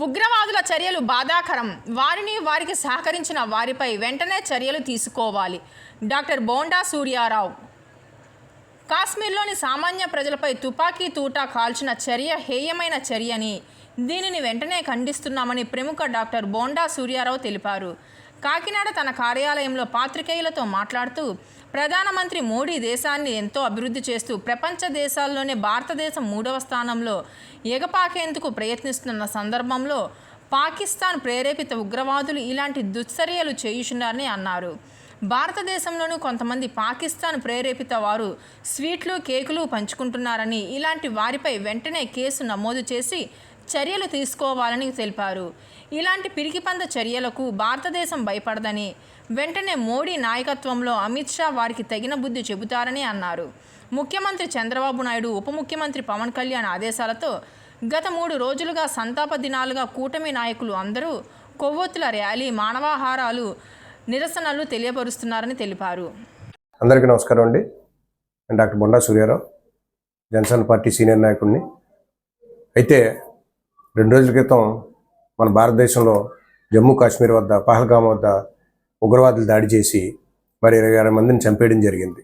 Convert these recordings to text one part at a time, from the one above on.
ఉగ్రవాదుల చర్యలు బాధాకరం. వారికి సహకరించిన వారిపై వెంటనే చర్యలు తీసుకోవాలి. డాక్టర్ బోండా సూర్యారావు. కాశ్మీర్లోని సామాన్య ప్రజలపై తుపాకీ తూటా కాల్చిన చర్య హేయమైన చర్యని, దీనిని వెంటనే ఖండిస్తున్నామని ప్రముఖ డాక్టర్ బోండా సూర్యారావు తెలిపారు. కాకినాడ తన కార్యాలయంలో పాత్రికేయులతో మాట్లాడుతూ, ప్రధానమంత్రి మోడీ దేశాన్ని ఎంతో అభివృద్ధి చేస్తూ ప్రపంచ దేశాల్లోనే భారతదేశం 3వ స్థానంలో ఎగపాకేందుకు ప్రయత్నిస్తున్న సందర్భంలో పాకిస్తాన్ ప్రేరేపిత ఉగ్రవాదులు ఇలాంటి దుశ్చర్యలు చేయుచున్నారని అన్నారు. భారతదేశంలోనూ కొంతమంది పాకిస్తాన్ ప్రేరేపిత వారు స్వీట్లు, కేకులు పంచుకుంటున్నారని, ఇలాంటి వారిపై వెంటనే కేసు నమోదు చేసి చర్యలు తీసుకోవాలని తెలిపారు. ఇలాంటి పిరికిపంద చర్యలకు భారతదేశం భయపడదని, వెంటనే మోడీ నాయకత్వంలో అమిత్ షా వారికి తగిన బుద్ధి చెబుతారని అన్నారు. ముఖ్యమంత్రి చంద్రబాబు నాయుడు, ఉప ముఖ్యమంత్రి పవన్ కళ్యాణ్ ఆదేశాలతో గత 3 రోజులుగా సంతాప దినాలుగా కూటమి నాయకులు అందరూ కొవ్వొత్తుల ర్యాలీ, మానవాహారాలు, నిరసనలు తెలియపరుస్తున్నారని తెలిపారు. అందరికీ నమస్కారం అండి. నేను doctor Bonda Suryarao, Janasena party senior నాయకుడిని. అయితే 2 రోజుల క్రితం మన భారతదేశంలో జమ్మూ కాశ్మీర్ వద్ద, పహల్గామ్ వద్ద ఉగ్రవాదులు దాడి చేసి మరి 26 మందిని చంపేయడం జరిగింది.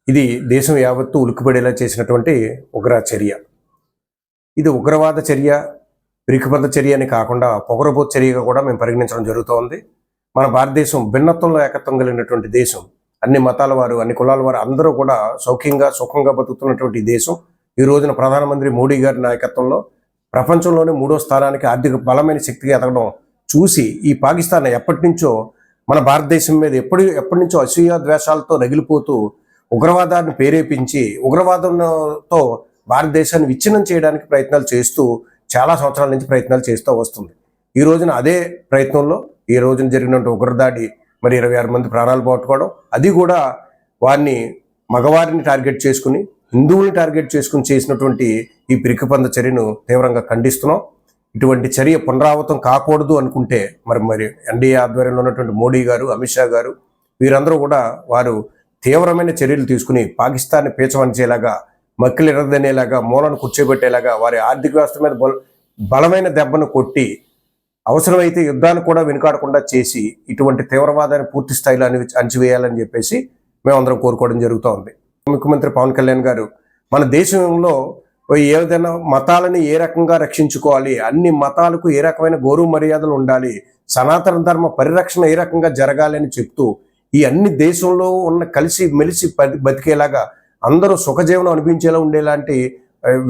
ఇది దేశం యావత్తు ఉలిక్కిపడేలా చేసినటువంటి ఉగ్ర చర్య. ఇది ఉగ్రవాద చర్య, పిరికిపంద చర్య అని కాకుండా పొగరబోతు చర్యగా కూడా మేము పరిగణించడం జరుగుతోంది. మన భారతదేశం భిన్నత్వంలో ఏకత్వం కలిగినటువంటి దేశం. అన్ని మతాల వారు, అన్ని కులాల వారు అందరూ కూడా సౌఖ్యంగా, సుఖంగా బతుకుతున్నటువంటి దేశం. ఈ రోజున ప్రధానమంత్రి మోడీ గారి నాయకత్వంలో ప్రపంచంలోనే 3వ స్థానానికి ఆర్థిక బలమైన శక్తిగా ఎదగడం చూసి ఈ పాకిస్తాన్ ఎప్పటి నుంచో మన భారతదేశం మీద ఎప్పటి నుంచో అసూయ ద్వేషాలతో రగిలిపోతూ ఉగ్రవాదాన్ని ప్రేరేపించి ఉగ్రవాదంతో భారతదేశాన్ని విచ్ఛిన్నం చేయడానికి ప్రయత్నాలు చేస్తూ చాలా సంవత్సరాల నుంచి ప్రయత్నాలు చేస్తూ వస్తుంది. ఈ రోజున అదే ప్రయత్నంలో ఈ రోజున జరిగినటువంటి ఉగ్రదాడి మరి 26 మంది ప్రాణాలు పోగొట్టుకోవడం, అది కూడా వారిని మగవారిని టార్గెట్ చేసుకుని, హిందువుల్ని టార్గెట్ చేసుకుని చేసినటువంటి ఈ పిరికిపంద చర్యను తీవ్రంగా ఖండిస్తున్నాం. ఇటువంటి చర్య పునరావృతం కాకూడదు అనుకుంటే మరి ఎన్డీఏ ఆధ్వర్యంలో ఉన్నటువంటి మోడీ గారు, అమిత్ షా గారు వీరందరూ కూడా వారు తీవ్రమైన చర్యలు తీసుకుని పాకిస్తాన్ని పీచవనిచేలాగా, మక్కిలు ఎర్రదనేలాగా, మూలను కూర్చోబెట్టేలాగా వారి ఆర్థిక వ్యవస్థ మీద బలమైన దెబ్బను కొట్టి అవసరమైతే యుద్ధాన్ని కూడా వెనుకాడకుండా చేసి ఇటువంటి తీవ్రవాదాన్ని పూర్తి స్థాయిలో అణచివేయాలని చెప్పేసి మేమందరం కోరుకోవడం జరుగుతూ ఉంది. ముఖ్యమంత్రి పవన్ కళ్యాణ్ గారు మన దేశంలో ఏదైనా మతాలని ఏ రకంగా రక్షించుకోవాలి, అన్ని మతాలకు ఏ రకమైన గౌరవ మర్యాదలు ఉండాలి, సనాతన ధర్మ పరిరక్షణ ఏ రకంగా జరగాలి అని చెప్తూ ఈ అన్ని దేశంలో ఉన్న కలిసి మెలిసి బతికేలాగా అందరూ సుఖజీవనం అనిపించేలా ఉండేలాంటి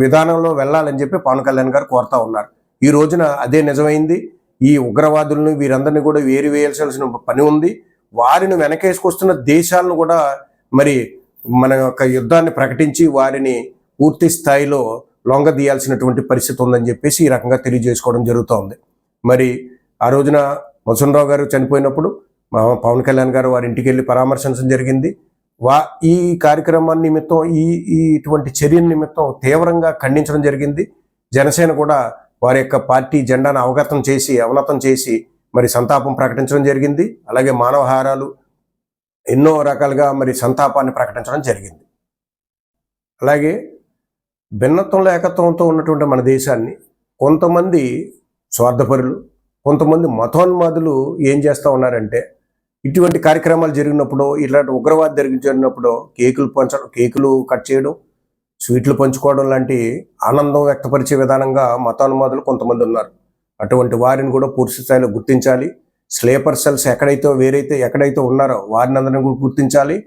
విధానంలో వెళ్ళాలని చెప్పి పవన్ కళ్యాణ్ గారు కోరుతా ఉన్నారు. ఈ రోజున అదే నిజమైంది. ఈ ఉగ్రవాదులను వీరందరినీ కూడా వేయాల్సిన పని ఉంది. వారిని వెనకేసుకొస్తున్న దేశాలను కూడా మరి మన యొక్క యుద్ధాన్ని ప్రకటించి వారిని పూర్తి స్థాయిలో లొంగదీయాల్సినటువంటి పరిస్థితి ఉందని చెప్పేసి ఈ రకంగా తెలియజేసుకోవడం జరుగుతోంది. మరి ఆ రోజున మసూన్రావు గారు చనిపోయినప్పుడు పవన్ కళ్యాణ్ గారు వారి ఇంటికి వెళ్ళి పరామర్శించడం జరిగింది. ఈ కార్యక్రమాన్ని నిమిత్తం ఇటువంటి చర్యల నిమిత్తం తీవ్రంగా ఖండించడం జరిగింది. జనసేన కూడా వారి యొక్క పార్టీ జెండాను అవనతం చేసి మరి సంతాపం ప్రకటించడం జరిగింది. అలాగే మానవహారాలు ఎన్నో రకాలుగా మరి సంతాపాన్ని ప్రకటించడం జరిగింది. అలాగే భిన్నత్వంలో ఏకత్వంతో ఉన్నటువంటి మన దేశాన్ని కొంతమంది స్వార్థపరులు, కొంతమంది మతోన్మాదులు ఏం చేస్తూ ఉన్నారంటే, ఇటువంటి కార్యక్రమాలు జరిగినప్పుడు, ఇలాంటి ఉగ్రవాద జరిగినప్పుడు కేకులు కట్ చేయడం, స్వీట్లు పంచుకోవడం లాంటి ఆనందం వ్యక్తపరిచే విధానంగా మతోన్మాదులు కొంతమంది ఉన్నారు. అటువంటి వారిని కూడా పూర్తి స్థాయిలో గుర్తించాలి. స్లీపర్ సెల్స్ ఎక్కడైతే ఉన్నారో వారిని అందరినీ కూడా గుర్తించాలి.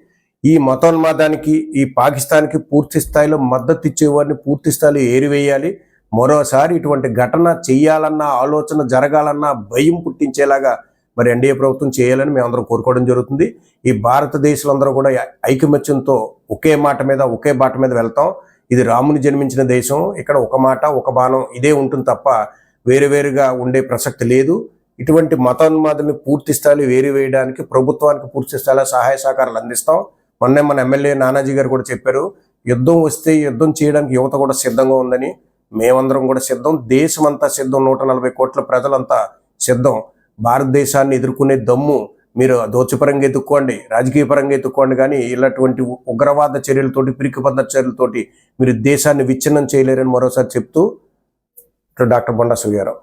ఈ మతోన్మాదానికి, ఈ పాకిస్తాన్కి పూర్తి స్థాయిలో మద్దతు ఇచ్చేవారిని పూర్తి స్థాయిలో ఏరివేయాలి. మరోసారి ఇటువంటి ఘటన చెయ్యాలన్నా, ఆలోచన జరగాలన్నా భయం పుట్టించేలాగా మరి ఎన్డీఏ ప్రభుత్వం చేయాలని మేమందరం కోరుకోవడం జరుగుతుంది. ఈ భారతదేశంలో కూడా ఐకమత్యంతో ఒకే బాట మీద వెళ్తాం. ఇది రాముని జన్మించిన దేశం. ఇక్కడ ఒక మాట, ఒక బాణం ఇదే ఉంటుంది తప్ప వేరువేరుగా ఉండే ప్రసక్తి లేదు. ఇటువంటి మతోన్మాదుల్ని పూర్తి స్థాయిలో వేయడానికి ప్రభుత్వానికి పూర్తి స్థాయిలో సహాయ సహకారాలు అందిస్తాం. మొన్నే మన ఎమ్మెల్యే నానాజీ గారు కూడా చెప్పారు, యుద్ధం వస్తే యుద్ధం చేయడానికి యువత కూడా సిద్ధంగా ఉందని. మేమందరం కూడా సిద్ధం, దేశమంతా సిద్ధం, 140 కోట్ల ప్రజలంతా సిద్ధం. భారతదేశాన్ని ఎదుర్కొనే దమ్ము మీరు దోచుపరంగా ఎత్తుక్కోండి, రాజకీయ పరంగా ఎత్తుక్కోండి, కానీ ఇలాంటి ఉగ్రవాద చర్యలతోటి, పిరికిపంద చర్యలతోటి మీరు దేశాన్ని విచ్ఛిన్నం చేయలేరని మరోసారి చెప్తూ డాక్టర్ బొండా సూర్యారావు.